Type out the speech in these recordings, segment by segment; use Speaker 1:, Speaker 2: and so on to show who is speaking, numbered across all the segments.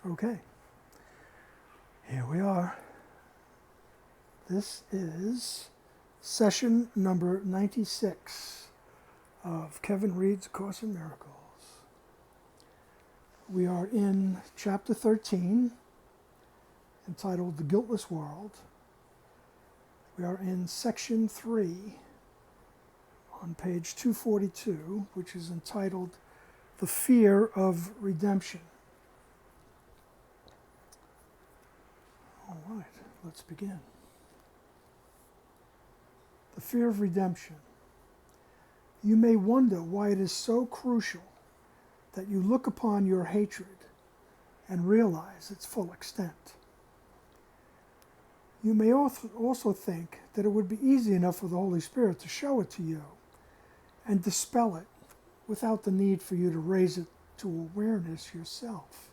Speaker 1: Okay, here we are. This is session number 96 of Kevin Reed's Course in Miracles. We are in chapter 13, entitled The Guiltless World. We are in section 3 on page 242, which is entitled The Fear of Redemption. All right, let's begin. The fear of redemption. You may wonder why it is so crucial that you look upon your hatred and realize its full extent. You may also think that it would be easy enough for the Holy Spirit to show it to you and dispel it without the need for you to raise it to awareness yourself.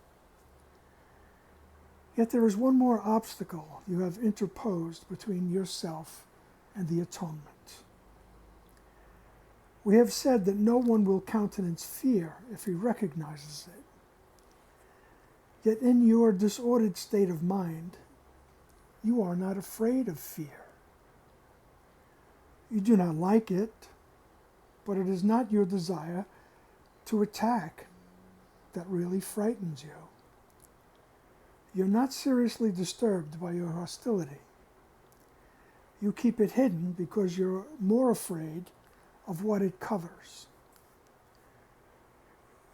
Speaker 1: Yet there is one more obstacle you have interposed between yourself and the atonement. We have said that no one will countenance fear if he recognizes it. Yet in your disordered state of mind, you are not afraid of fear. You do not like it, but it is not your desire to attack that really frightens you. You're not seriously disturbed by your hostility. You keep it hidden because you're more afraid of what it covers.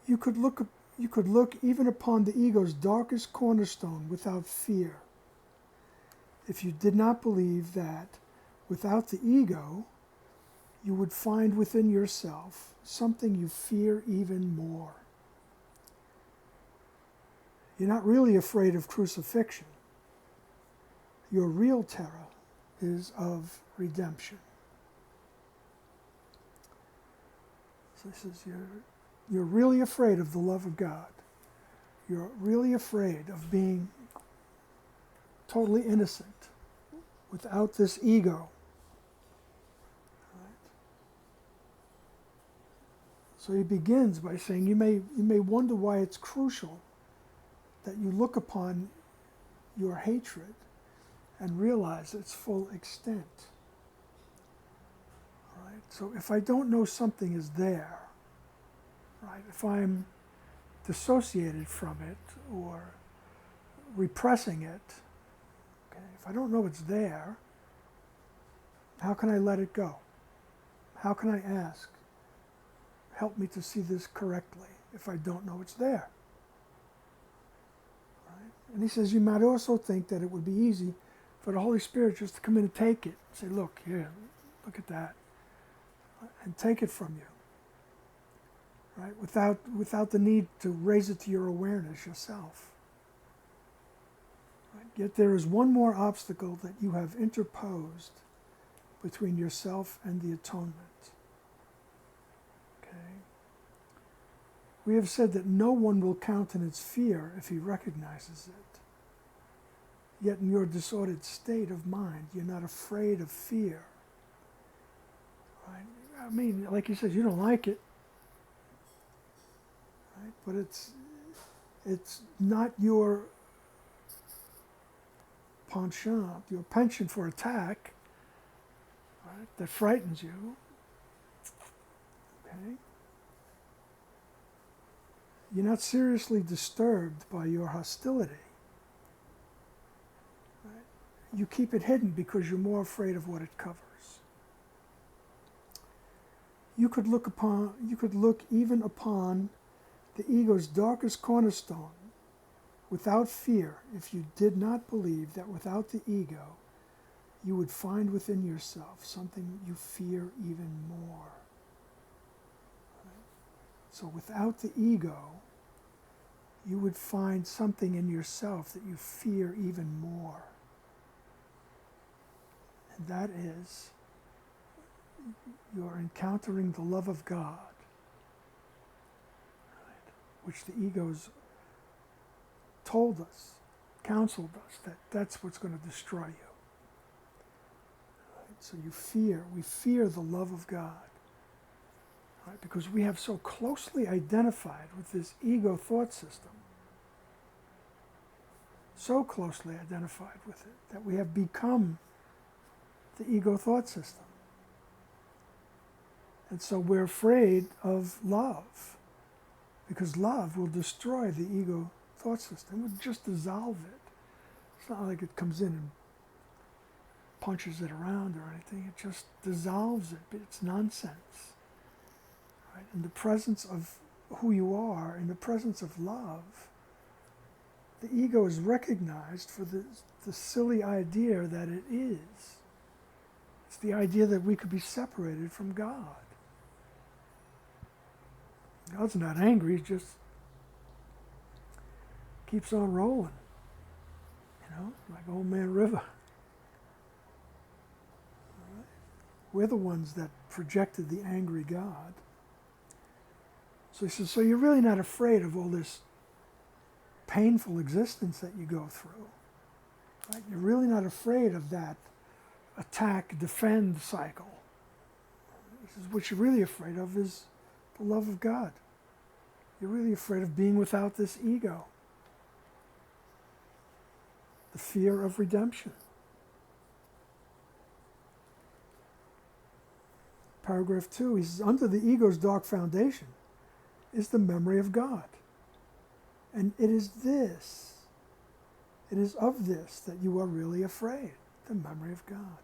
Speaker 1: You could look even upon the ego's darkest cornerstone without fear, if you did not believe that without the ego, you would find within yourself something you fear even more. You're not really afraid of crucifixion. Your real terror is of redemption. So this is you're really afraid of the love of God. You're really afraid of being totally innocent without this ego. Right? So he begins by saying you may wonder why it's crucial that you look upon your hatred and realize its full extent. Right? So if I don't know something is there, right? If I'm dissociated from it or repressing it, okay, if I don't know it's there, how can I let it go? How can I ask, help me to see this correctly if I don't know it's there? And he says, you might also think that it would be easy for the Holy Spirit just to come in and take it. Say, look, here, look at that. And take it from you. Right? Without the need to raise it to your awareness yourself. Right? Yet there is one more obstacle that you have interposed between yourself and the atonement. Okay? We have said that no one will countenance fear if he recognizes it. Yet in your disordered state of mind, you're not afraid of fear. Right? I mean, like he says, you don't like it. Right? But it's not your penchant, your penchant for attack, right, that frightens you. Okay? You're not seriously disturbed by your hostility. Right? You keep it hidden because you're more afraid of what it covers. You could look even upon the ego's darkest cornerstone without fear if you did not believe that without the ego, you would find within yourself something you fear even more. So without the ego, you would find something in yourself that you fear even more. And that is, you're encountering the love of God, right, which the ego's told us, counseled us, that that's what's going to destroy you. Right? So we fear the love of God. Right? Because we have so closely identified with this ego thought system. so closely identified with it that we have become the ego thought system. And so we're afraid of love, because love will destroy the ego thought system. It would just dissolve it. It's not like it comes in and punches it around or anything. It just dissolves it. But it's nonsense. Right? In the presence of who you are, in the presence of love, the ego is recognized for the silly idea that it is. It's the idea that we could be separated from God. God's not angry, he just keeps on rolling, like Old Man River. Right? We're the ones that projected the angry God. So he says, so you're really not afraid of all this painful existence that you go through. Right? You're really not afraid of that attack, defend cycle. He says, what you're really afraid of is the love of God. You're really afraid of being without this ego. The fear of redemption. Paragraph 2, he says, under the ego's dark foundation is the memory of God. And it is of this that you are really afraid, the memory of God.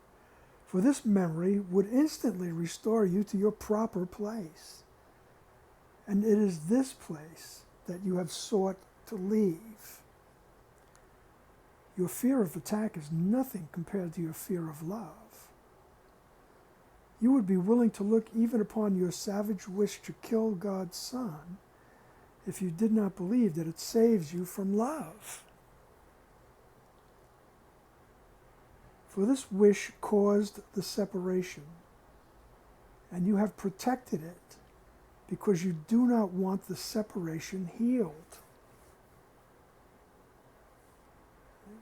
Speaker 1: For this memory would instantly restore you to your proper place. And it is this place that you have sought to leave. Your fear of attack is nothing compared to your fear of love. You would be willing to look even upon your savage wish to kill God's Son if you did not believe that it saves you from love. For this wish caused the separation, and you have protected it because you do not want the separation healed.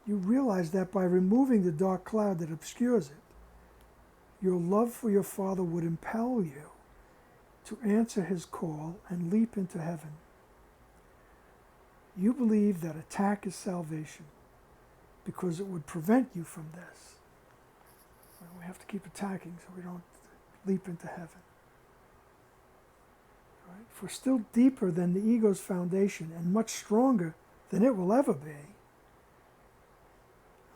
Speaker 1: You realize that by removing the dark cloud that obscures it, your love for your Father would impel you to answer his call and leap into heaven. You believe that attack is salvation because it would prevent you from this. Well, we have to keep attacking so we don't leap into heaven. Right? For still deeper than the ego's foundation and much stronger than it will ever be.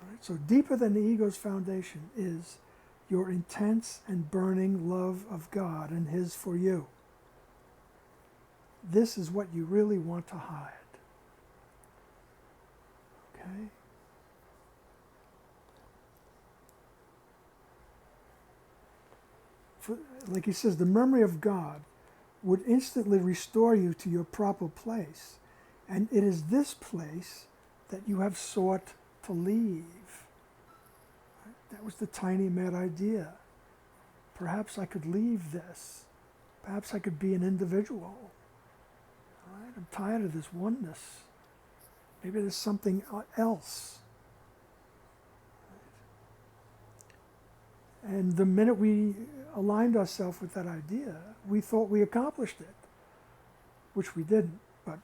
Speaker 1: Right? So deeper than the ego's foundation is your intense and burning love of God and his for you. This is what you really want to hide. Okay? Like he says, the memory of God would instantly restore you to your proper place. And it is this place that you have sought to leave. That was the tiny mad idea. Perhaps I could leave this. Perhaps I could be an individual. Right? I'm tired of this oneness. Maybe there's something else. Right? And the minute we aligned ourselves with that idea, we thought we accomplished it, which we didn't. But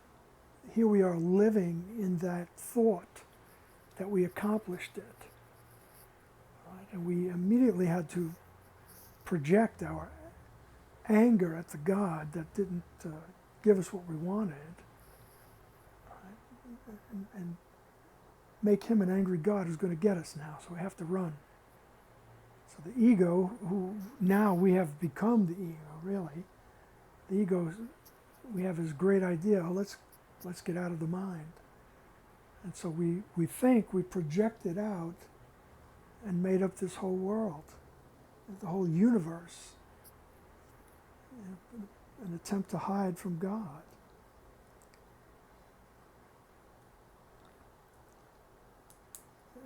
Speaker 1: here we are living in that thought that we accomplished it. And we immediately had to project our anger at the God that didn't give us what we wanted, right? And make him an angry God who's going to get us now, so we have to run. So the ego, who now we have become the ego, really, the ego, we have this great idea, let's get out of the mind. And so we think we project it out and made up this whole world, the whole universe, an attempt to hide from God.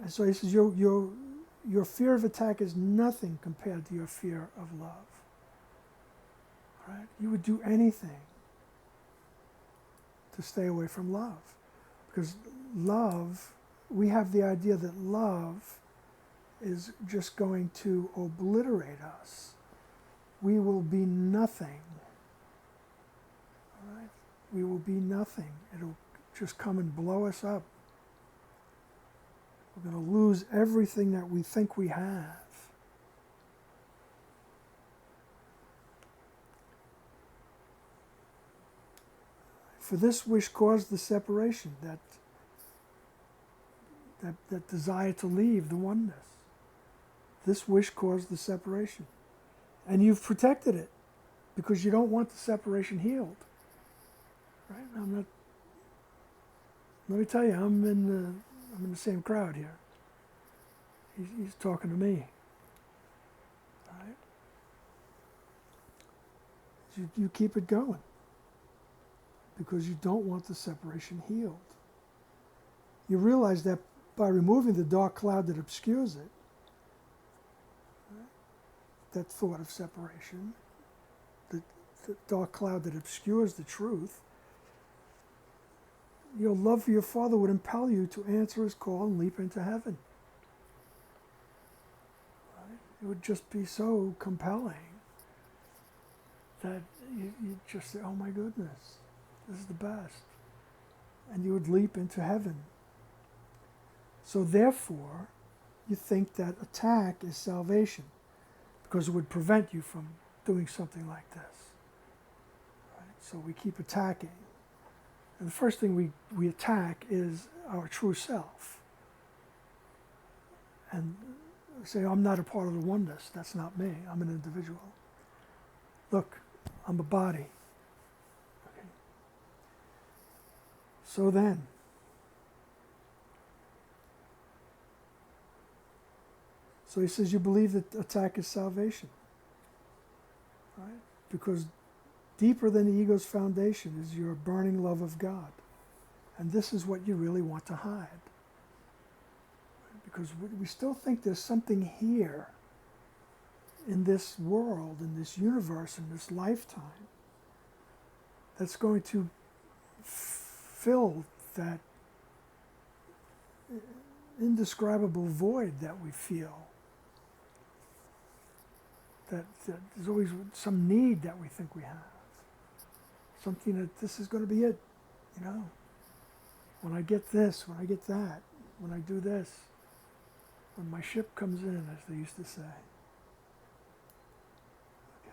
Speaker 1: And so he says, your fear of attack is nothing compared to your fear of love. Right? You would do anything to stay away from love. Because love, we have the idea that love is just going to obliterate us. We will be nothing. All right? We will be nothing. It'll just come and blow us up. We're going to lose everything that we think we have. For this wish caused the separation, that desire to leave the oneness. This wish caused the separation. And you've protected it because you don't want the separation healed. Right? Let me tell you, I'm in the same crowd here. He's talking to me. Right? You keep it going because you don't want the separation healed. You realize that by removing the dark cloud that obscures it, right, that thought of separation, the dark cloud that obscures the truth, your love for your Father would impel you to answer his call and leap into heaven. Right? It would just be so compelling that you'd just say, oh my goodness, this is the best. And you would leap into heaven. So therefore, you think that attack is salvation because it would prevent you from doing something like this. Right? So we keep attacking. And the first thing we attack is our true self. And say, I'm not a part of the oneness. That's not me. I'm an individual. Look, I'm a body. Okay. So then, so he says, you believe that attack is salvation. Right? Because deeper than the ego's foundation is your burning love of God. And this is what you really want to hide. Because we still think there's something here in this world, in this universe, in this lifetime that's going to fill that indescribable void that we feel. That there's always some need that we think we have. Something that this is going to be it, you know. When I get this, when I get that, when I do this, when my ship comes in, as they used to say.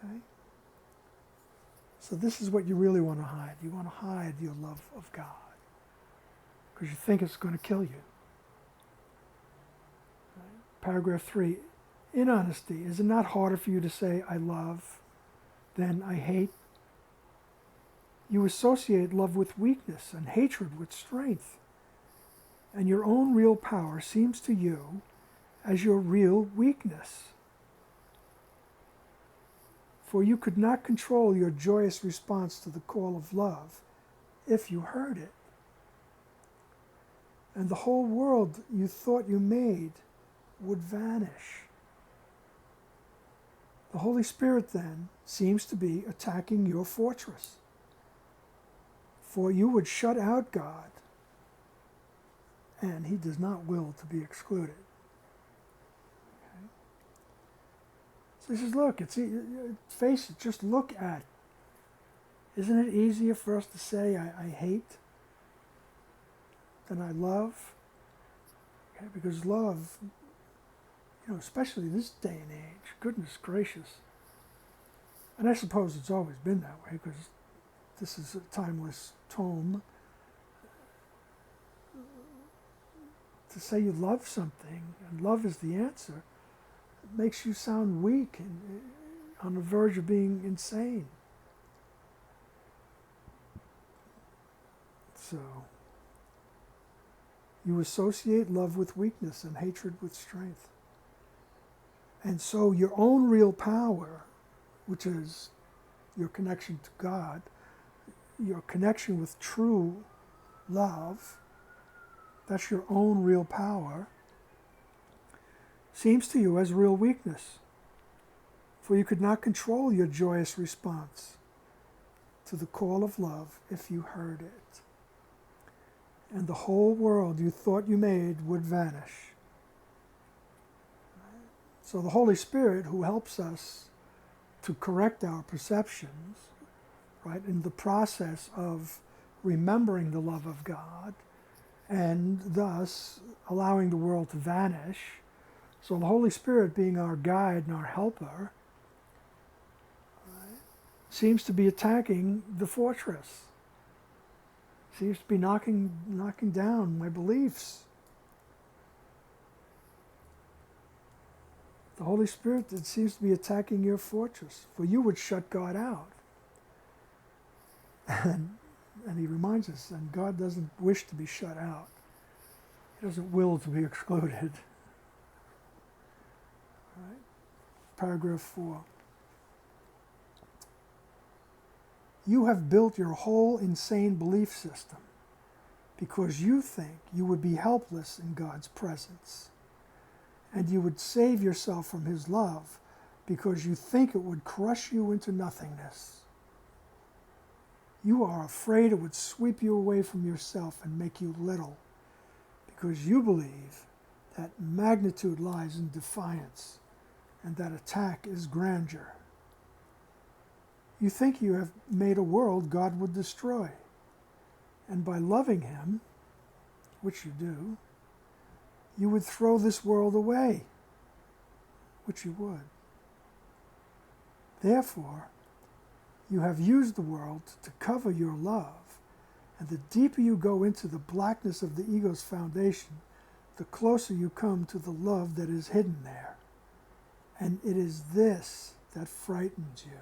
Speaker 1: Okay? So this is what you really want to hide. You want to hide your love of God because you think it's going to kill you. Right? Paragraph 3. In honesty, is it not harder for you to say, I love, than I hate? You associate love with weakness and hatred with strength. And your own real power seems to you as your real weakness. For you could not control your joyous response to the call of love if you heard it. And the whole world you thought you made would vanish. The Holy Spirit, then, seems to be attacking your fortress. For you would shut out God, and he does not will to be excluded. Okay? So he says, look, face it, just look at it. Isn't it easier for us to say, I hate than I love? Okay? Because love, you know, especially this day and age, goodness gracious. And I suppose it's always been that way because this is a timeless tome. To say you love something, and love is the answer, it makes you sound weak and on the verge of being insane. So, you associate love with weakness and hatred with strength. And so your own real power, which is your connection to God, your connection with true love, that's your own real power, seems to you as real weakness. For you could not control your joyous response to the call of love if you heard it. And the whole world you thought you made would vanish. So the Holy Spirit, who helps us to correct our perceptions, right, in the process of remembering the love of God, and thus allowing the world to vanish. So the Holy Spirit, being our guide and our helper, seems to be attacking the fortress. Seems to be knocking down my beliefs. The Holy Spirit, it seems to be attacking your fortress, for you would shut God out. And he reminds us, and God doesn't wish to be shut out. He doesn't will to be excluded. All right. Paragraph 4. You have built your whole insane belief system because you think you would be helpless in God's presence, and you would save yourself from his love because you think it would crush you into nothingness. You are afraid it would sweep you away from yourself and make you little because you believe that magnitude lies in defiance and that attack is grandeur. You think you have made a world God would destroy, and by loving him, which you do, you would throw this world away, which you would. Therefore, you have used the world to cover your love, and the deeper you go into the blackness of the ego's foundation, the closer you come to the love that is hidden there. And it is this that frightens you.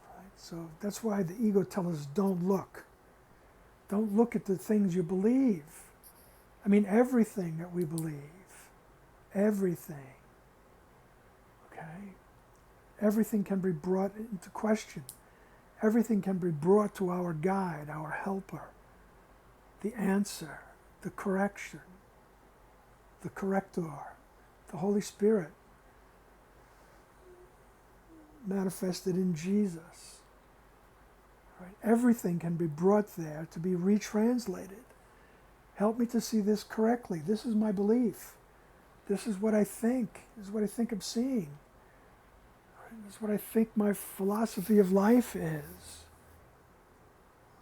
Speaker 1: Right? So that's why the ego tells us, don't look. Don't look at the things you believe. I mean, everything that we believe. Everything. Okay? Everything can be brought into question. Everything can be brought to our guide, our helper. The answer, the correction, the corrector, the Holy Spirit manifested in Jesus. Right? Everything can be brought there to be retranslated. Help me to see this correctly. This is my belief. This is what I think. This is what I think I'm seeing. This is what I think my philosophy of life is.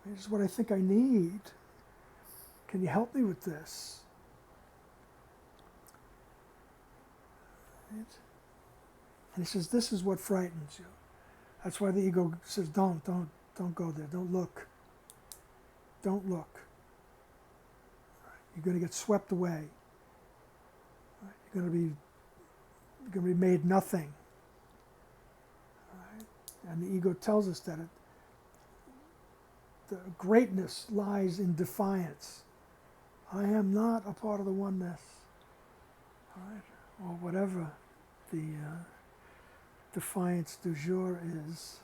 Speaker 1: This is what I think I need. Can you help me with this? Right? And he says, this is what frightens you. That's why the ego says, don't go there. Don't look. Don't look. You're going to get swept away. You're going to be made nothing. And the ego tells us that the greatness lies in defiance. I am not a part of the oneness. All right? Or whatever the defiance du jour is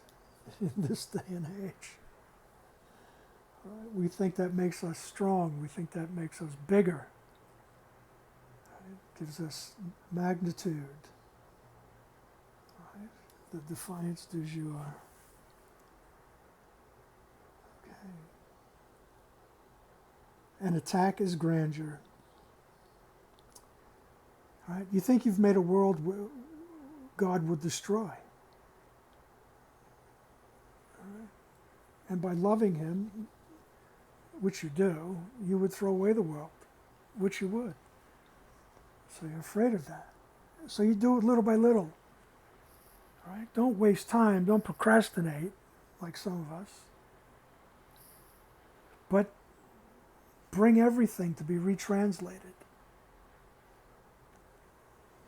Speaker 1: in this day and age. All right? We think that makes us strong. We think that makes us bigger. It gives us magnitude. The defiance du jour. Okay. An attack is grandeur. All right? You think you've made a world God would destroy. All right? And by loving him, which you do, you would throw away the world, which you would. So you're afraid of that. So you do it little by little. Right? Don't waste time. Don't procrastinate like some of us. But bring everything to be retranslated.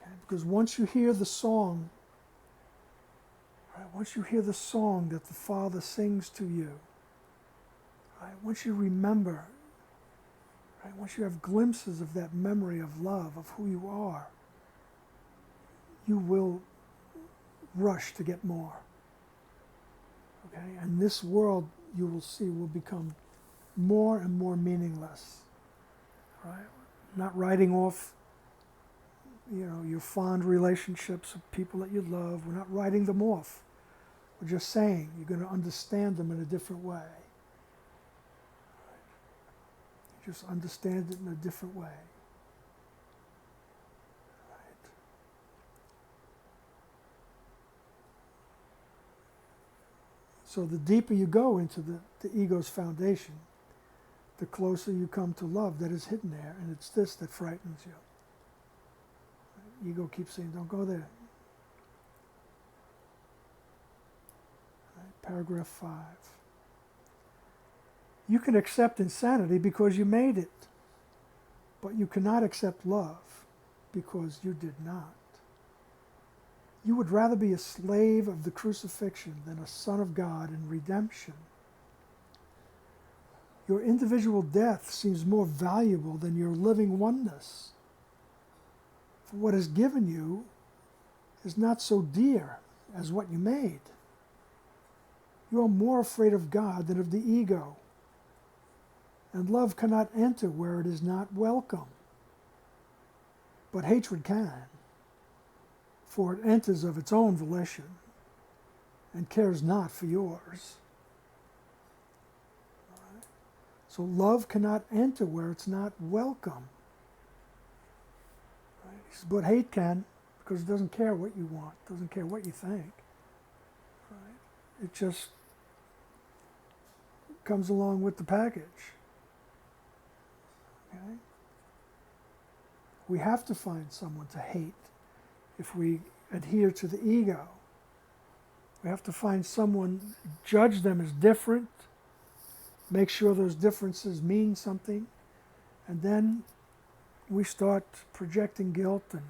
Speaker 1: Okay? Because once you hear the song, right? Once you hear the song that the Father sings to you, right? Once you remember, right? Once you have glimpses of that memory of love, of who you are, you will rush to get more. Okay? And this world, you will see, will become more and more meaningless. Right? Not writing off, your fond relationships with people that you love. We're not writing them off. We're just saying you're going to understand them in a different way. Right? You just understand it in a different way. So the deeper you go into the ego's foundation, the closer you come to love that is hidden there, and it's this that frightens you. Ego keeps saying, don't go there. Right, paragraph 5. You can accept insanity because you made it, but you cannot accept love because you did not. You would rather be a slave of the crucifixion than a son of God in redemption. Your individual death seems more valuable than your living oneness. For what is given you is not so dear as what you made. You are more afraid of God than of the ego. And love cannot enter where it is not welcome. But hatred can, for it enters of its own volition and cares not for yours. So love cannot enter where it's not welcome. Right? He says, but hate can, because it doesn't care what you want, doesn't care what you think. Right? It just comes along with the package. Okay? We have to find someone to hate if we adhere to the ego. We have to find someone, judge them as different, make sure those differences mean something, and then we start projecting guilt and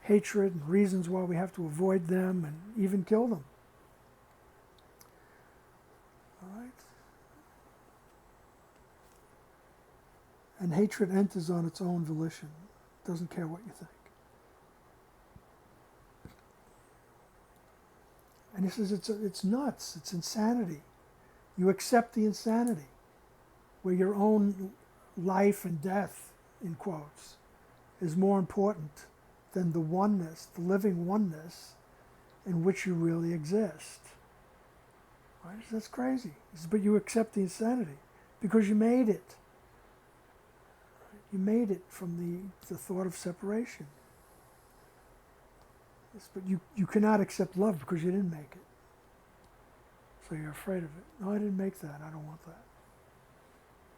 Speaker 1: hatred and reasons why we have to avoid them and even kill them. All right? And hatred enters on its own volition. It doesn't care what you think. And he says it's nuts, it's insanity. You accept the insanity, where your own life and death, in quotes, is more important than the oneness, the living oneness in which you really exist. Right? That's crazy. He says, but you accept the insanity because you made it. You made it from the thought of separation. Yes, but you cannot accept love because you didn't make it. So you're afraid of it. No, I didn't make that. I don't want that.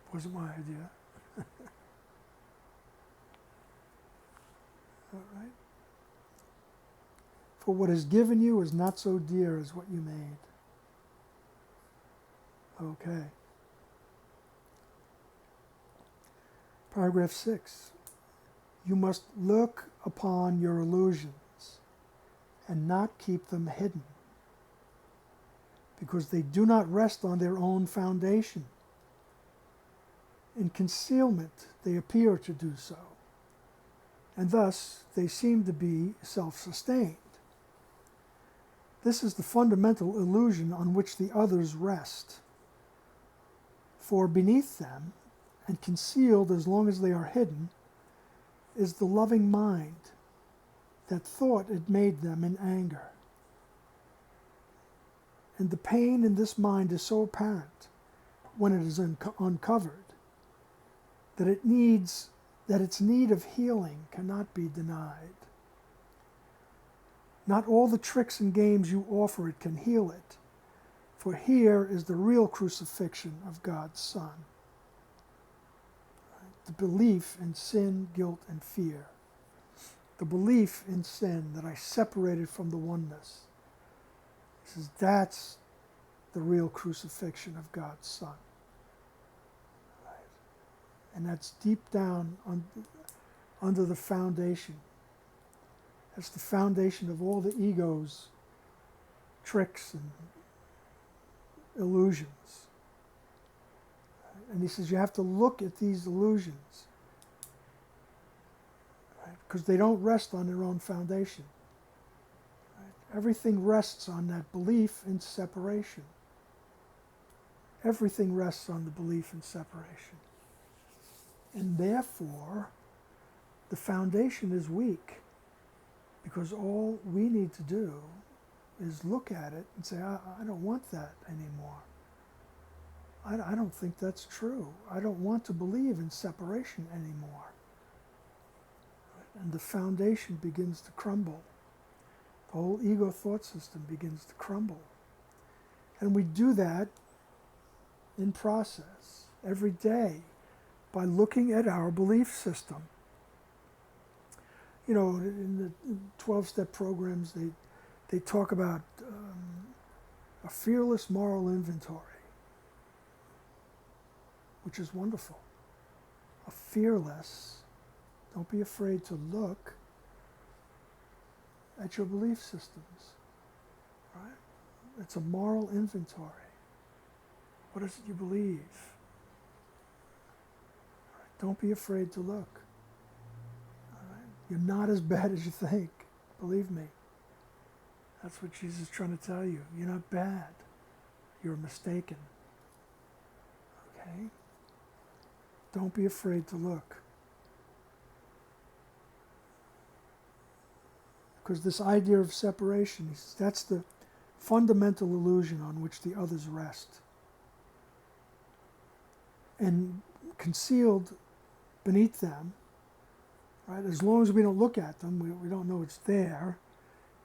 Speaker 1: It wasn't my idea. All right. For what is given you is not so dear as what you made. Okay. Paragraph 6. You must look upon your illusions and not keep them hidden, because they do not rest on their own foundation. In concealment, they appear to do so, and thus they seem to be self-sustained. This is the fundamental illusion on which the others rest. For beneath them, and concealed as long as they are hidden, is the loving mind that thought it made them in anger. And the pain in this mind is so apparent when it is uncovered that its need of healing cannot be denied. Not all the tricks and games you offer it can heal it, for here is the real crucifixion of God's Son. The belief in sin, guilt, and fear. The belief in sin that I separated from the oneness. He says that's the real crucifixion of God's Son. Right? And that's deep down under the foundation. That's the foundation of all the ego's tricks and illusions. And he says you have to look at these illusions, right? Because they don't rest on their own foundation. Right? Everything rests on that belief in separation. Everything rests on the belief in separation. And therefore, the foundation is weak, because all we need to do is look at it and say, I don't want that anymore. I don't think that's true. I don't want to believe in separation anymore. And the foundation begins to crumble. The whole ego thought system begins to crumble. And we do that in process every day. by looking at our belief system. You know, in the 12-step programs, they talk about a fearless moral inventory, which is wonderful. A fearless, don't be afraid to look at your belief systems, right? It's a moral inventory. What is it you believe? Right? Don't be afraid to look. All right? You're not as bad as you think, believe me. That's what Jesus is trying to tell you. You're not bad. You're mistaken. Okay? Don't be afraid to look. Because this idea of separation, that's the fundamental illusion on which the others rest. And concealed beneath them, right, as long as we don't look at them, we don't know it's there,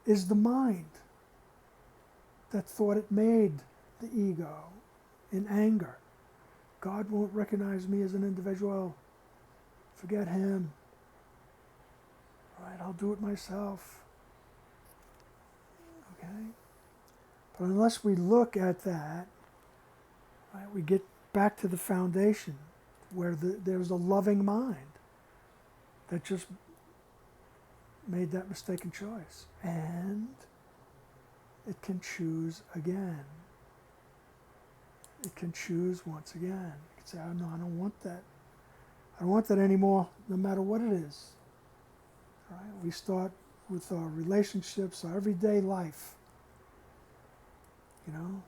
Speaker 1: is the mind that thought it made the ego in anger. God won't recognize me as an individual. Forget him. Right, I'll do it myself. Okay? But unless we look at that, right, we get back to the foundation where there's a loving mind that just made that mistaken choice. And it can choose again. It can choose once again. It can say, oh no, I don't want that. I don't want that anymore, no matter what it is. Right? We start with our relationships, our everyday life. You know,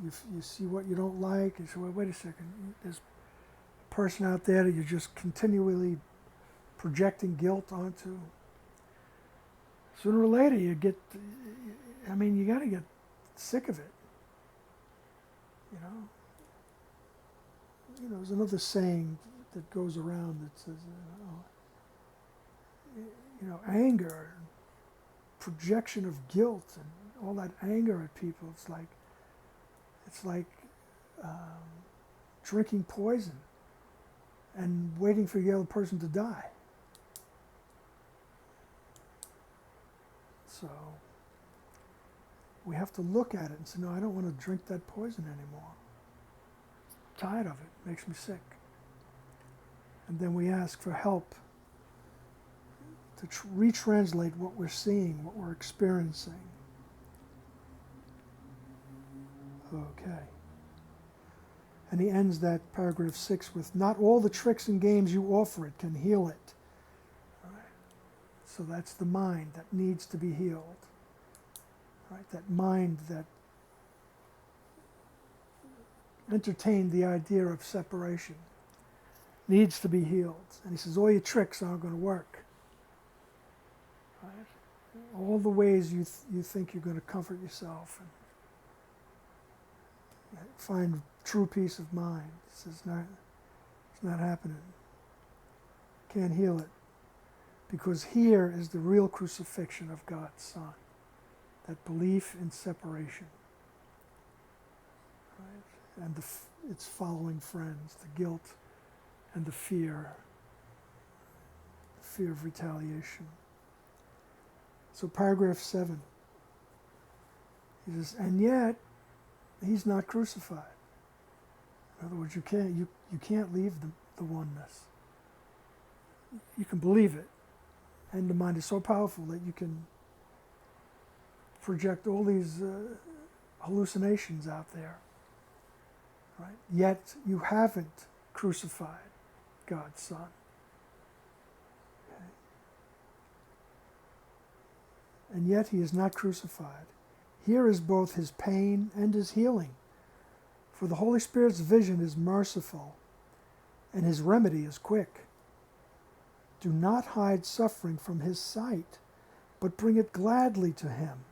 Speaker 1: you see what you don't like, and say, well, wait a second, there's a person out there that you're just continually projecting guilt onto. Sooner or later you got to get sick of it. You know, there's another saying that goes around that says, anger, projection of guilt, and all that anger at people. It's like drinking poison and waiting for the other person to die. So we have to look at it and say, no, I don't want to drink that poison anymore. I'm tired of it. It makes me sick. And then we ask for help to retranslate what we're seeing, what we're experiencing. Okay. And he ends that paragraph 6 with, not all the tricks and games you offer it can heal it. All right. So that's the mind that needs to be healed. Right? That mind that entertained the idea of separation needs to be healed. And he says, all your tricks aren't going to work. Right? All the ways you think you're going to comfort yourself and find true peace of mind. He says, it's not happening. Can't heal it. Because here is the real crucifixion of God's Son. That belief in separation. Right? And its following friends, the guilt and the fear of retaliation. So paragraph 7, he says, and yet he's not crucified. In other words, you can't leave the oneness. You can believe it, and the mind is so powerful that you can project all these hallucinations out there. Right? Yet you haven't crucified God's Son. Okay? And yet he is not crucified. Here is both his pain and his healing. For the Holy Spirit's vision is merciful, and his remedy is quick. Do not hide suffering from his sight, but bring it gladly to him.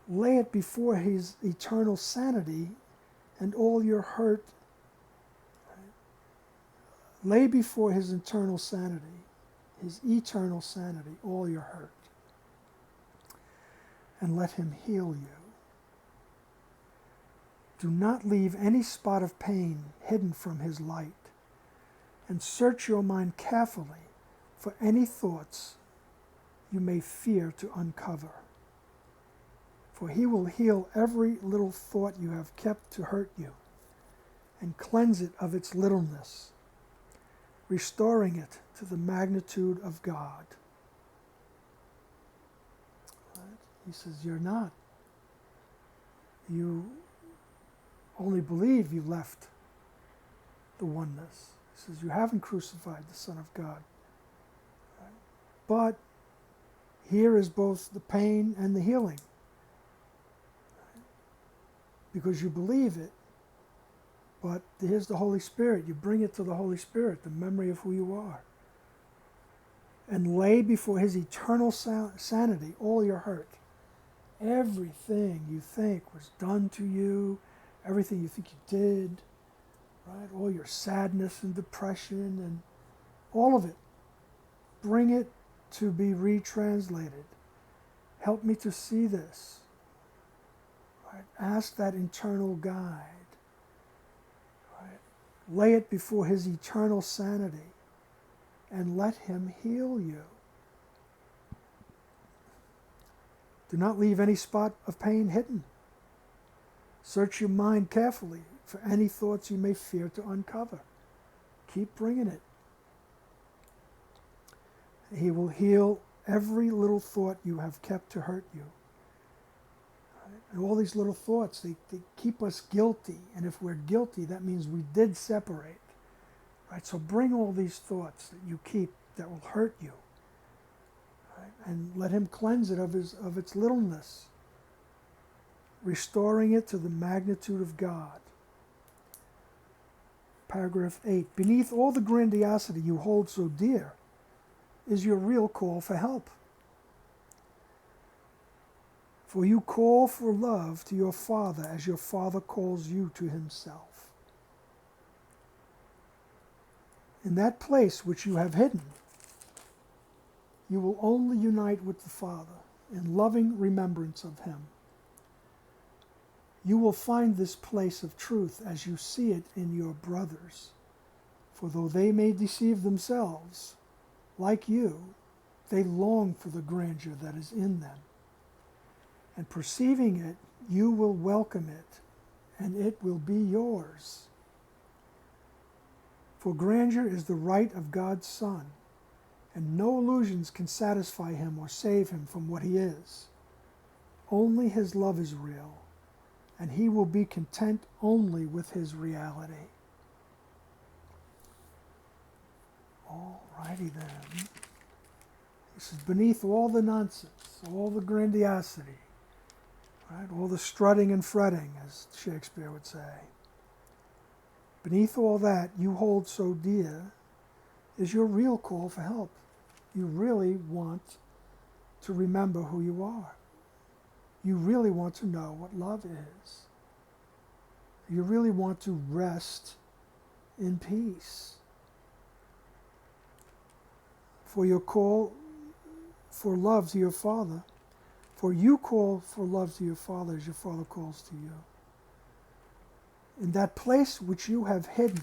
Speaker 1: Lay it before his eternal sanity and all your hurt. Lay before his eternal sanity, all your hurt. And let him heal you. Do not leave any spot of pain hidden from his light. and search your mind carefully for any thoughts you may fear to uncover. For he will heal every little thought you have kept to hurt you, and cleanse it of its littleness, restoring it to the magnitude of God. Right? He says, you're not. You only believe you left the oneness. He says, you haven't crucified the Son of God. Right? But here is both the pain and the healing. Right? Because you believe it, but here's the Holy Spirit. You bring it to the Holy Spirit, the memory of who you are. And lay before his eternal sanity all your hurt. Everything you think was done to you, everything you think you did, right? All your sadness and depression and all of it. Bring it to be retranslated. Help me to see this. Right? Ask that internal guide. Lay it before his eternal sanity and let him heal you. Do not leave any spot of pain hidden. Search your mind carefully for any thoughts you may fear to uncover. Keep bringing it. He will heal every little thought you have kept to hurt you. And all these little thoughts, they keep us guilty. And if we're guilty, that means we did separate. Right? So bring all these thoughts that you keep that will hurt you. Right? And let him cleanse it of its littleness, restoring it to the magnitude of God. Paragraph 8. Beneath all the grandiosity you hold so dear is your real call for help. For you call for love to your Father as your Father calls you to himself. In that place which you have hidden, you will only unite with the Father in loving remembrance of him. You will find this place of truth as you see it in your brothers. For though they may deceive themselves, like you, they long for the grandeur that is in them. And perceiving it, you will welcome it, and it will be yours. For grandeur is the right of God's Son, and no illusions can satisfy him or save him from what he is. Only his love is real, and he will be content only with his reality. All righty then. This is beneath all the nonsense, all the grandiosity, right? All the strutting and fretting, as Shakespeare would say. Beneath all that you hold so dear is your real call for help. You really want to remember who you are. You really want to know what love is. You really want to rest in peace. For your call for love to your Father, for you call for love to your Father as your Father calls to you. In that place which you have hidden,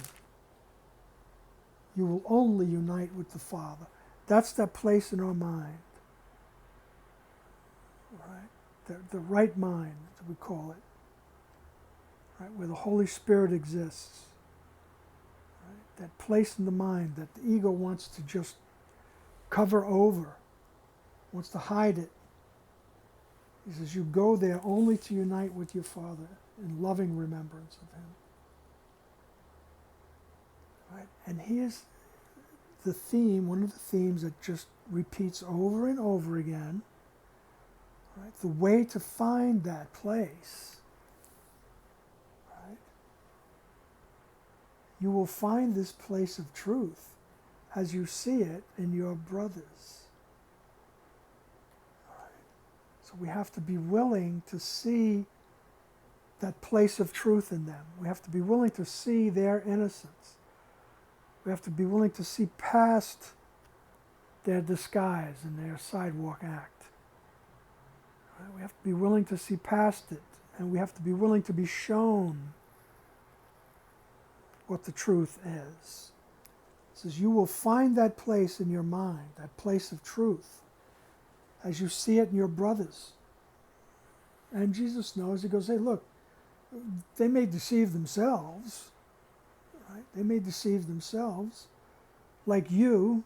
Speaker 1: you will only unite with the Father. That's that place in our mind, right? The right mind, as we call it, right? Where the Holy Spirit exists. Right? That place in the mind that the ego wants to just cover over, wants to hide it. He says, you go there only to unite with your Father in loving remembrance of him. Right? And here's the theme, one of the themes that just repeats over and over again. Right? The way to find that place. Right? You will find this place of truth as you see it in your brothers. So we have to be willing to see that place of truth in them. We have to be willing to see their innocence. We have to be willing to see past their disguise and their sidewalk act. Right? We have to be willing to see past it, and we have to be willing to be shown what the truth is. It says, you will find that place in your mind, that place of truth, as you see it in your brothers. And Jesus knows. He goes, hey, look, they may deceive themselves, right? They may deceive themselves. Like you,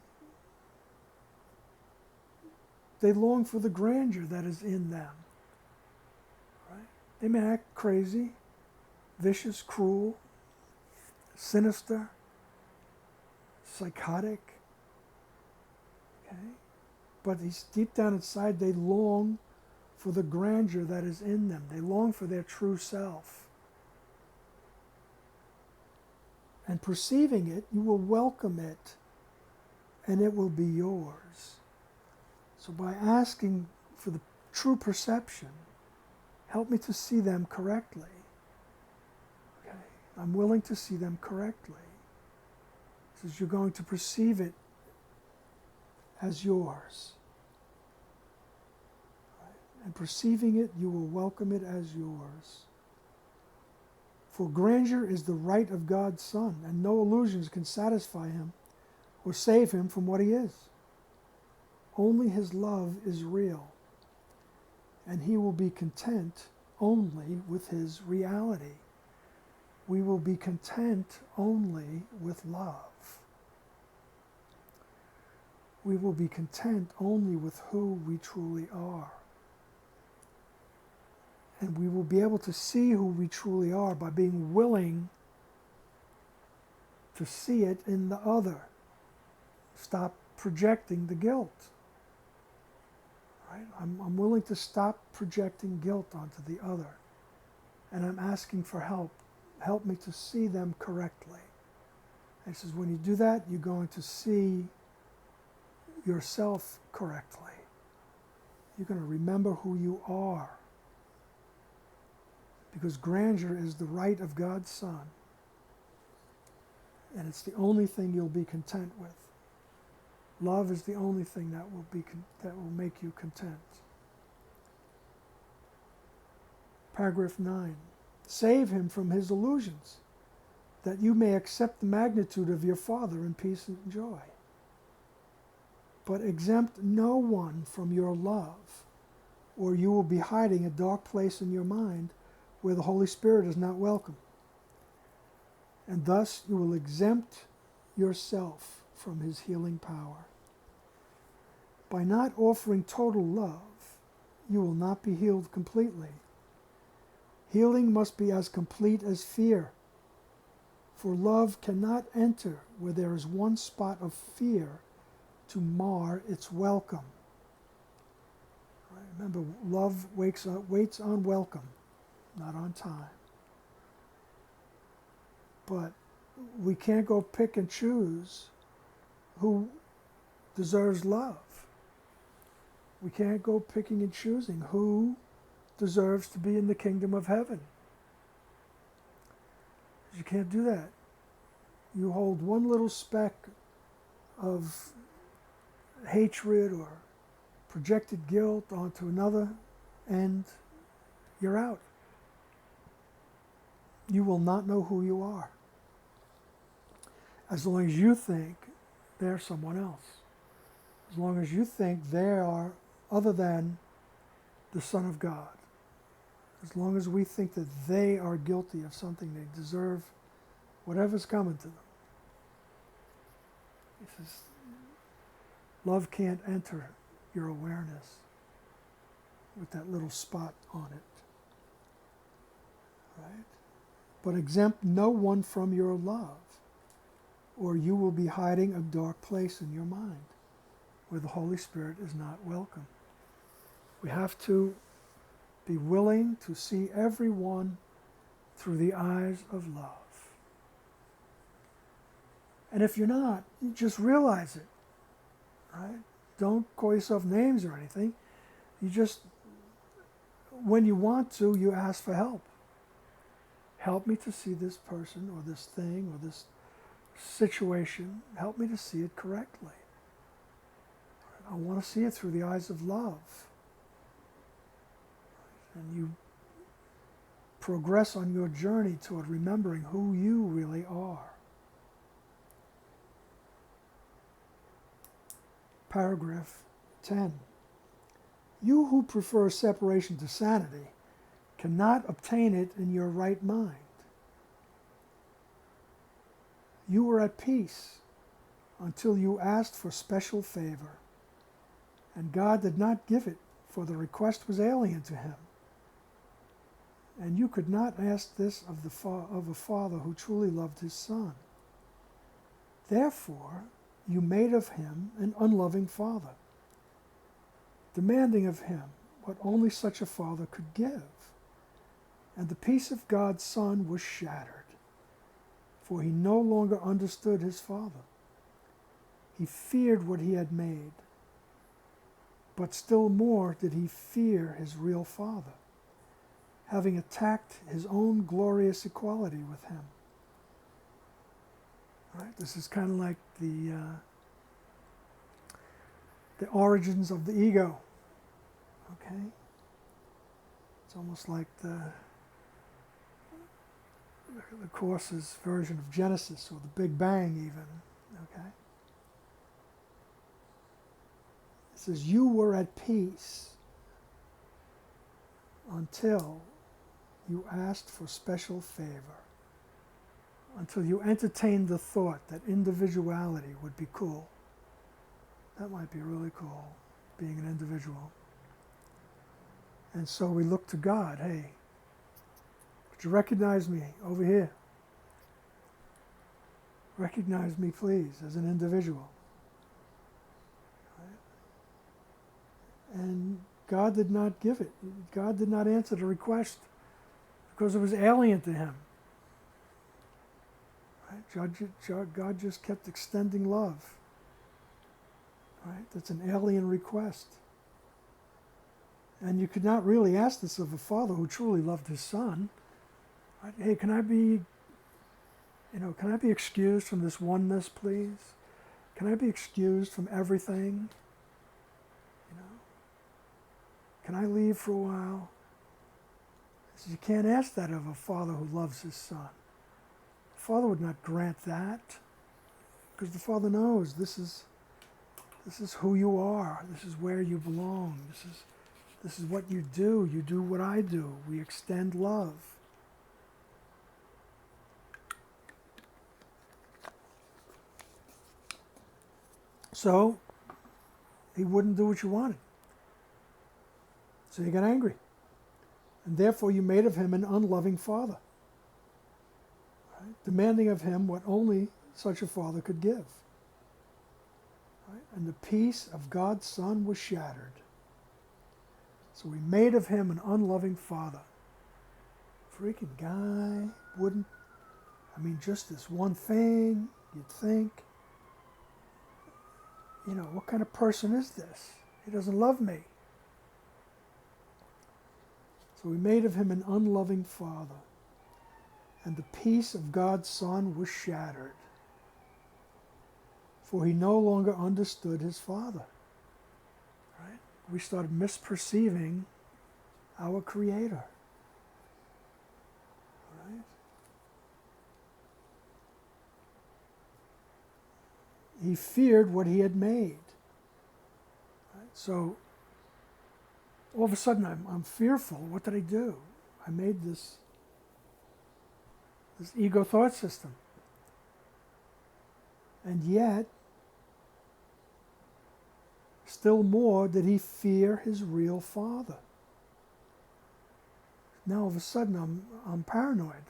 Speaker 1: they long for the grandeur that is in them, right? They may act crazy, vicious, cruel, sinister, psychotic, okay? But deep down inside, they long for the grandeur that is in them. They long for their true self. And perceiving it, you will welcome it, and it will be yours. So by asking for the true perception, help me to see them correctly. Okay? I'm willing to see them correctly. It says you're going to perceive it as yours. And perceiving it, you will welcome it as yours. For grandeur is the right of God's Son, and no illusions can satisfy him or save him from what he is. Only his love is real, and he will be content only with his reality. We will be content only with love. We will be content only with who we truly are. And we will be able to see who we truly are by being willing to see it in the other. Stop projecting the guilt. Right? I'm willing to stop projecting guilt onto the other. And I'm asking for help. Help me to see them correctly. And he says, when you do that, you're going to see yourself correctly. You're going to remember who you are. Because grandeur is the right of God's Son. And it's the only thing you'll be content with. Love is the only thing that will make you content. Paragraph 9. Save him from his illusions, that you may accept the magnitude of your Father in peace and joy. But exempt no one from your love, or you will be hiding a dark place in your mind where the Holy Spirit is not welcome. And thus you will exempt yourself from his healing power. By not offering total love, you will not be healed completely. Healing must be as complete as fear, for love cannot enter where there is one spot of fear to mar its welcome. Right? Remember, love waits on welcome, not on time. But we can't go pick and choose who deserves love. We can't go picking and choosing who deserves to be in the kingdom of heaven. You can't do that. You hold one little speck of hatred or projected guilt onto another, and you're out. You will not know who you are as long as you think they're someone else. As long as you think they are other than the Son of God. As long as we think that they are guilty of something, they deserve whatever's coming to them. He says, love can't enter your awareness with that little spot on it. Right? But exempt no one from your love, or you will be hiding a dark place in your mind where the Holy Spirit is not welcome. We have to be willing to see everyone through the eyes of love. And if you're not, you just realize it, right? Don't call yourself names or anything. You just, when you want to, you ask for help. Help me to see this person or this thing or this situation. Help me to see it correctly. I want to see it through the eyes of love. And you progress on your journey toward remembering who you really are. paragraph 10. You who prefer separation to sanity cannot obtain it in your right mind. You were at peace until you asked for special favor, and God did not give it, for the request was alien to him. And you could not ask this of a father who truly loved his son. Therefore, you made of him an unloving father, demanding of him what only such a father could give. And the peace of God's Son was shattered, for he no longer understood his father. He feared what he had made, but still more did he fear his real father, having attacked his own glorious equality with him. Right? This is kind of like the origins of the ego. Okay, it's almost like the Course's version of Genesis, or the Big Bang even. Okay, it says you were at peace until you asked for special favor, until you entertained the thought that individuality would be cool. That might be really cool, being an individual. And so we look to God. Hey, would you recognize me over here? Recognize me, please, as an individual. Right? And God did not give it. God did not answer the request because it was alien to him. Right? God just kept extending love. Right? That's an alien request. And you could not really ask this of a father who truly loved his son. Right? Hey, can I be excused from this oneness, please? Can I be excused from everything? Can I leave for a while? He says, you can't ask that of a father who loves his son. The father would not grant that, because the father knows this is who you are. This is where you belong. This is what you do. You do what I do. We extend love. So he wouldn't do what you wanted. So you got angry. And therefore you made of him an unloving father, right? Demanding of him what only such a father could give. Right? And the peace of God's Son was shattered. So we made of him an unloving father. Freaking guy wouldn't, just this one thing, you'd think, what kind of person is this? He doesn't love me. So we made of him an unloving father, and the peace of God's Son was shattered, for he no longer understood his father. Right? We started misperceiving our Creator. Right? He feared what he had made. Right? So all of a sudden I'm fearful. What did I do? I made this ego thought system. And yet, still more did he fear his real father. Now all of a sudden I'm paranoid.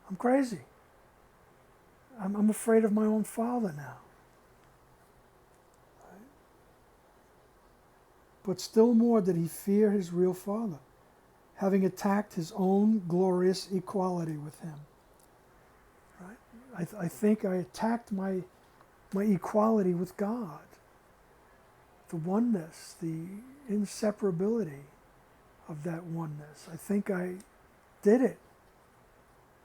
Speaker 1: I'm crazy. I'm afraid of my own father now. Right? But still more did he fear his real father, having attacked his own glorious equality with him. Right? I think I attacked my equality with God, the oneness, the inseparability of that oneness. I think I did it.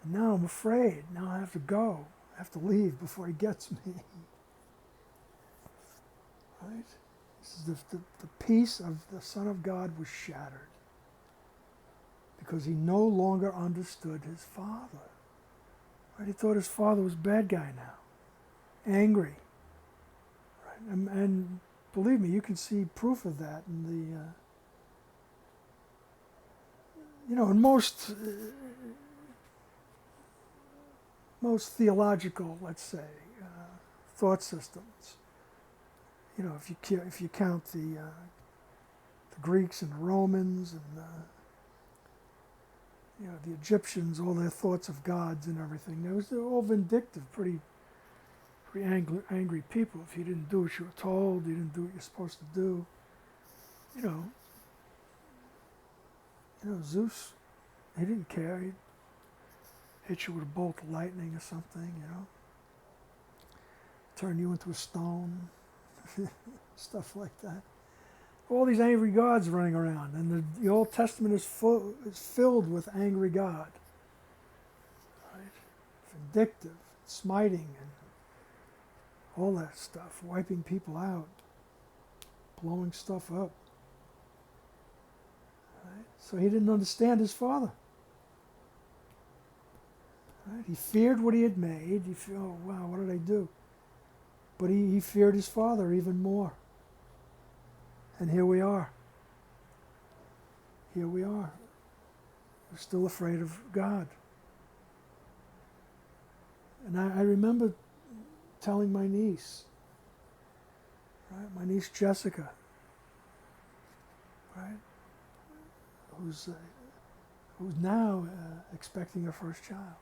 Speaker 1: And now I'm afraid. Now I have to go. I have to leave before he gets me. Right? This is the peace of the Son of God was shattered because he no longer understood his father. Right? He thought his father was a bad guy now, angry. Right? And believe me, you can see proof of that in the, in most theological, let's say, thought systems. If you count the Greeks and the Romans and the Egyptians, all their thoughts of gods and everything, they're all vindictive, pretty angry people. If you didn't do what you were told, you didn't do what you're supposed to do. Zeus, he didn't care. He'd hit you with a bolt of lightning or something, turn you into a stone, stuff like that. All these angry gods running around, and the Old Testament is filled with angry God, right? Vindictive, smiting, and all that stuff, wiping people out, blowing stuff up. Right? So he didn't understand his father. Right? He feared what he had made. He feared, oh wow, what did I do? But he feared his father even more. And here we are. Here we are. We're still afraid of God. And I remember telling my niece, right, my niece Jessica, right, who's now expecting her first child.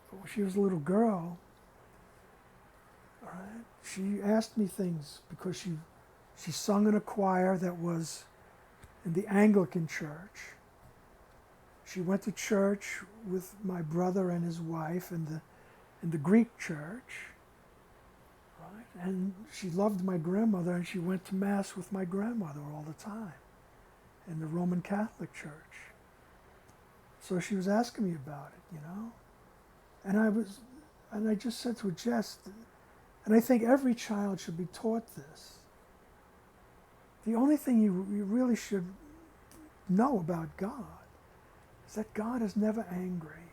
Speaker 1: But when she was a little girl, all right, she asked me things because she sung in a choir that was in the Anglican church. She went to church with my brother and his wife in the Greek church. Right? And she loved my grandmother, and she went to Mass with my grandmother all the time in the Roman Catholic Church. So she was asking me about it, And I just said to her, Jess, and I think every child should be taught this. The only thing you really should know about God is that God is never angry.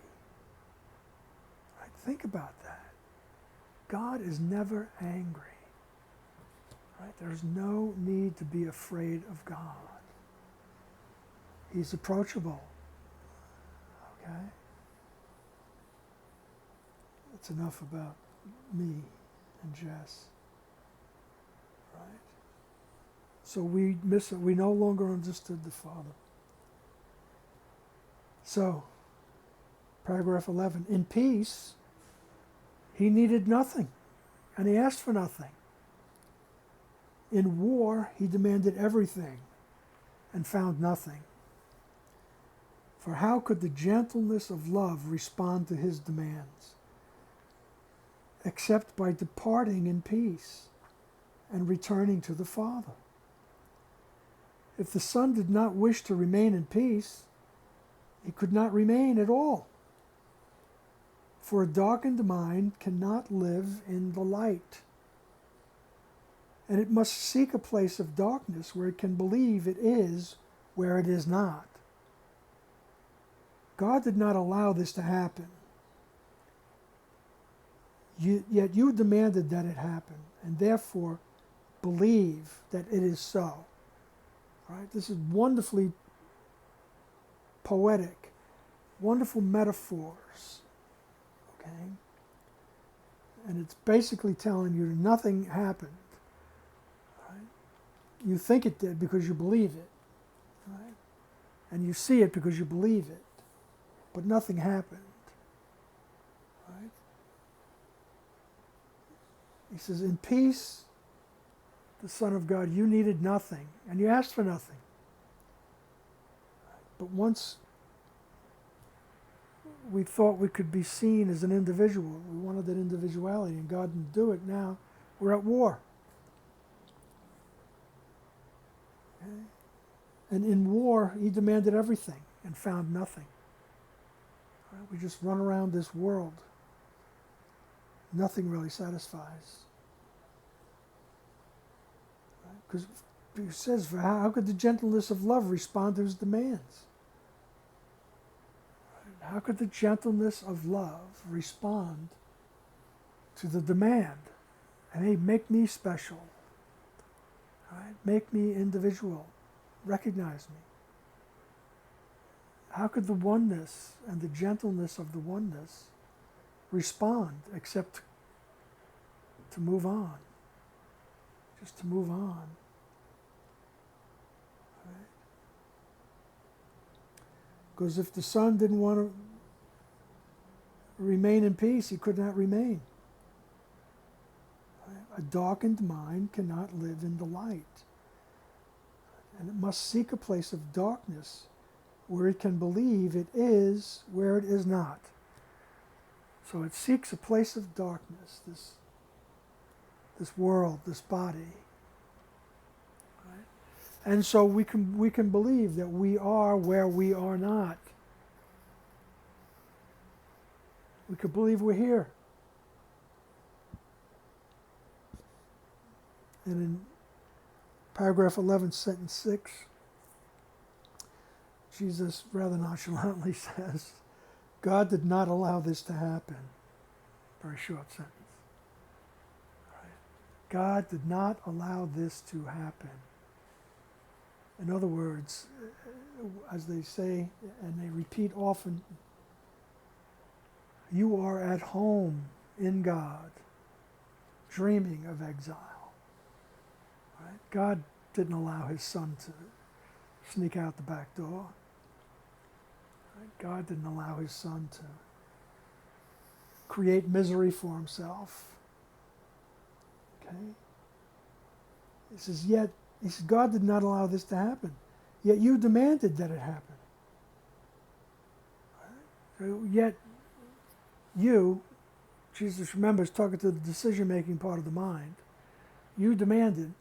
Speaker 1: Right? Think about that. God is never angry. Right? There's no need to be afraid of God. He's approachable. Okay? That's enough about me and Jess. Right? So we no longer understood the Father. So, paragraph 11, in peace, he needed nothing, and he asked for nothing. In war, he demanded everything, and found nothing. For how could the gentleness of love respond to his demands, except by departing in peace and returning to the Father? If the Son did not wish to remain in peace, he could not remain at all. For a darkened mind cannot live in the light, and it must seek a place of darkness where it can believe it is where it is not. God did not allow this to happen. Yet you demanded that it happen, and therefore believe that it is so. Right? This is wonderfully poetic, wonderful metaphors. Okay? And it's basically telling you that nothing happened. Right? You think it did because you believe it. Right? And you see it because you believe it. But nothing happened. Right? He says, in peace, the Son of God, you needed nothing, and you asked for nothing. But once we thought we could be seen as an individual, we wanted that individuality, and God didn't do it. Now we're at war. Okay? And in war, he demanded everything and found nothing. Right? We just run around this world. Nothing really satisfies. Because it says, for how could the gentleness of love respond to his demands? How could the gentleness of love respond to the demand? And hey, make me special. Right? Make me individual. Recognize me. How could the oneness and the gentleness of the oneness respond except to move on? Just to move on. Right? Because if the Son didn't want to remain in peace, he could not remain. Right? A darkened mind cannot live in the light. And it must seek a place of darkness where it can believe it is where it is not. So it seeks a place of darkness, this world, this body. Right? And so we can believe that we are where we are not. We could believe we're here. And in paragraph 11, sentence 6, Jesus rather nonchalantly says, God did not allow this to happen. Very short sentence. Right? God did not allow this to happen. In other words, as they say, and they repeat often, you are at home in God, dreaming of exile. Right? God didn't allow his Son to sneak out the back door. Right? God didn't allow his Son to create misery for himself. Okay? He says, God did not allow this to happen, yet you demanded that it happen. Right? So yet you, Jesus, remember, is talking to the decision-making part of the mind. You demanded,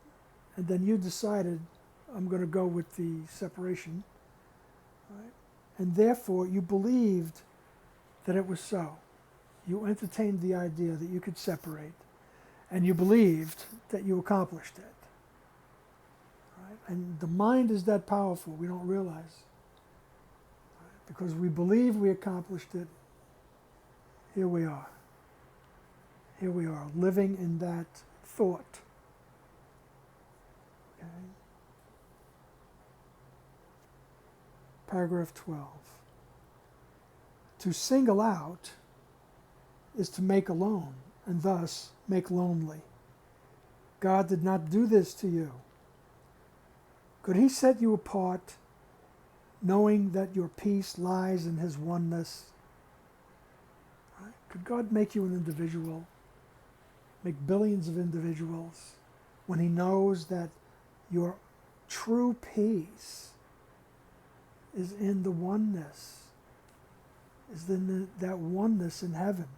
Speaker 1: and then you decided, I'm going to go with the separation. Right? And therefore, you believed that it was so. You entertained the idea that you could separate, and you believed that you accomplished it. Right? And the mind is that powerful, we don't realize. Right? Because we believe we accomplished it. Here we are. Here we are, living in that thought. Okay. Paragraph 12. To single out is to make alone, and thus make lonely. God did not do this to you. Could he set you apart, knowing that your peace lies in his oneness? Could God make you an individual, make billions of individuals, when he knows that your true peace is in the oneness, is in that oneness in heaven?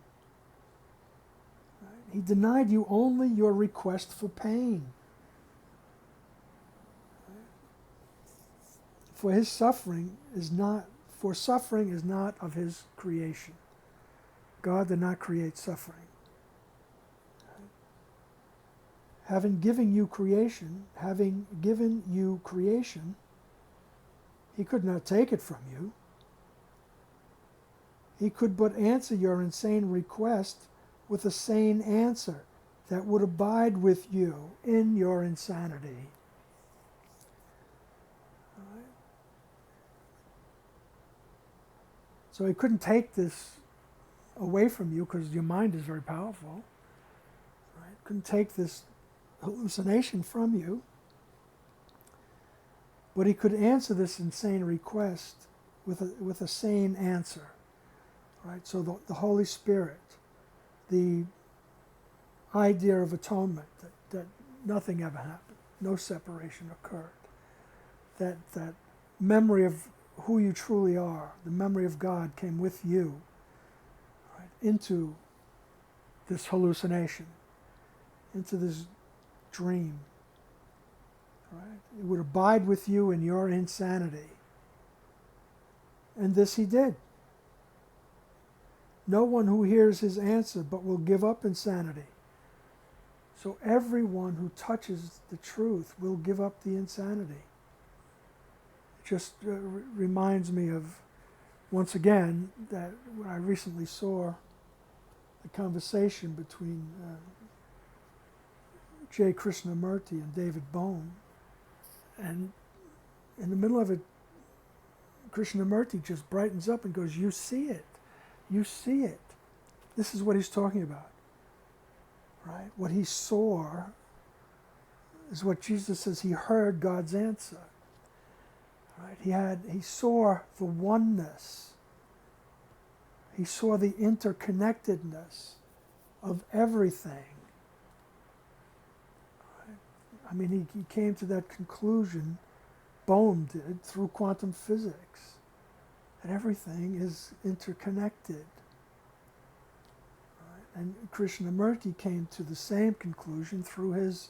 Speaker 1: Right? He denied you only your request for pain. Right? For suffering is not of his creation. God did not create suffering. Right? Having given you creation, he could not take it from you. He could but answer your insane request with a sane answer that would abide with you in your insanity. Right? So he couldn't take this away from you because your mind is very powerful. Right? Couldn't take this hallucination from you. But he could answer this insane request with a sane answer. Right? So the Holy Spirit, the idea of atonement, that nothing ever happened, no separation occurred, that memory of who you truly are, the memory of God came with you, right, into this hallucination, into this dream. Right? It would abide with you in your insanity. And this he did. No one who hears his answer but will give up insanity. So everyone who touches the truth will give up the insanity. It just reminds me of, once again, that when I recently saw the conversation between J. Krishnamurti and David Bohm, And in the middle of it, Krishnamurti just brightens up and goes, you see it. You see it. This is what he's talking about. Right? What he saw is what Jesus says he heard God's answer. Right? He saw the oneness. He saw the interconnectedness of everything. Right? I mean, he came to that conclusion, Bohm did, through quantum physics, that everything is interconnected. Right? And Krishnamurti came to the same conclusion through his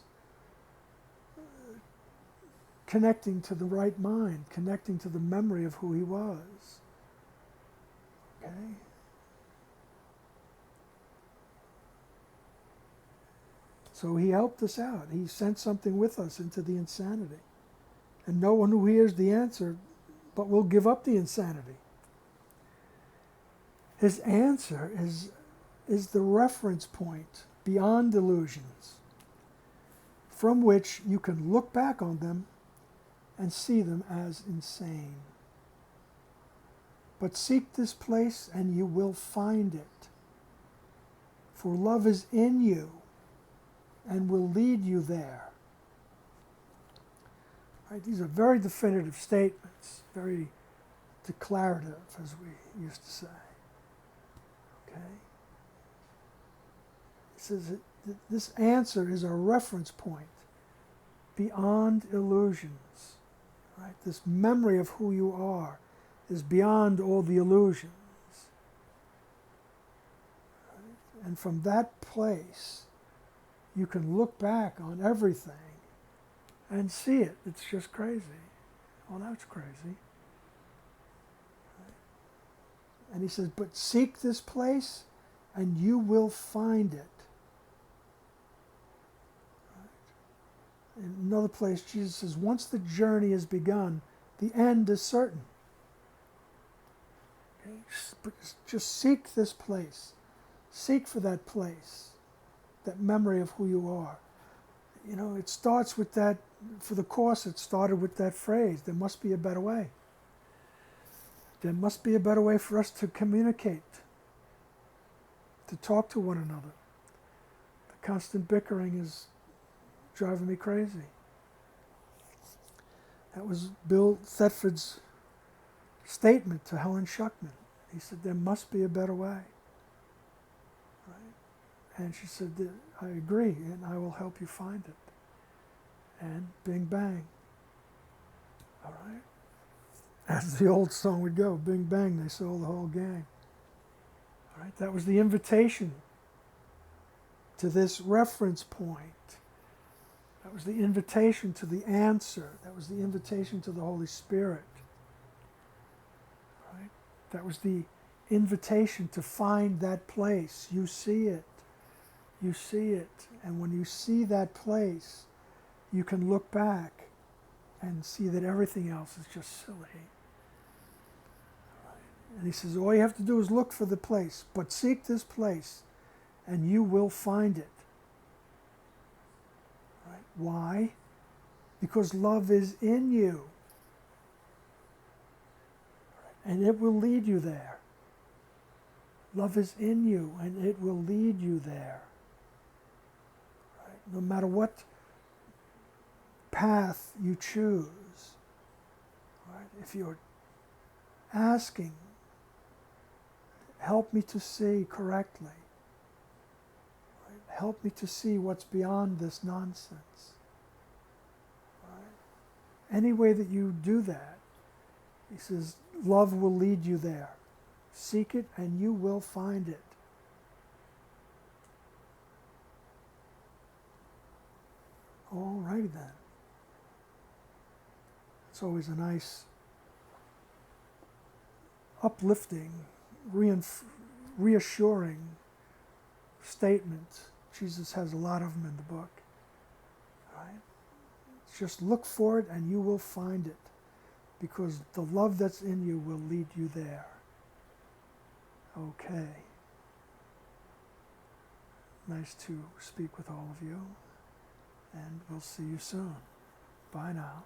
Speaker 1: connecting to the right mind, connecting to the memory of who he was. Okay? So he helped us out. He sent something with us into the insanity. And no one who hears the answer but will give up the insanity. His answer is the reference point beyond illusions, from which you can look back on them and see them as insane. But seek this place and you will find it. For love is in you and will lead you there. Right? These are very definitive statements, very declarative, as we used to say. Okay? It says that this answer is a reference point beyond illusions. Right? This memory of who you are is beyond all the illusions. Right? And from that place, you can look back on everything and see it. It's just crazy. Oh, that's crazy. Right? And he says, but seek this place and you will find it. In another place, Jesus says, once the journey is begun, the end is certain. Okay? Just seek this place. Seek for that place, that memory of who you are. You know, it starts with that, for the Course, it started with that phrase, there must be a better way. There must be a better way for us to communicate, to talk to one another. The constant bickering is driving me crazy. That was Bill Thetford's statement to Helen Schuckman. He said, there must be a better way. Right? And she said, I agree, and I will help you find it. And bing, bang. All right? As the old song would go, bing, bang, they sold the whole gang. All right? That was the invitation to this reference point. That was the invitation to the answer. That was the invitation to the Holy Spirit. Right? That was the invitation to find that place. You see it. You see it. And when you see that place, you can look back and see that everything else is just silly. Right? And he says, all you have to do is look for the place, but seek this place, and you will find it. Right? Why? Because love is in you. Right? And it will lead you there. Love is in you, and it will lead you there. Right? No matter what path you choose, right? If you're asking, help me to see correctly, right? Help me to see what's beyond this nonsense. Right? Any way that you do that, he says, love will lead you there. Seek it and you will find it. All right then. It's always a nice, uplifting, reassuring statement. Jesus has a lot of them in the book. Right? Just look for it and you will find it, because the love that's in you will lead you there. Okay. Nice to speak with all of you, and we'll see you soon. Bye now.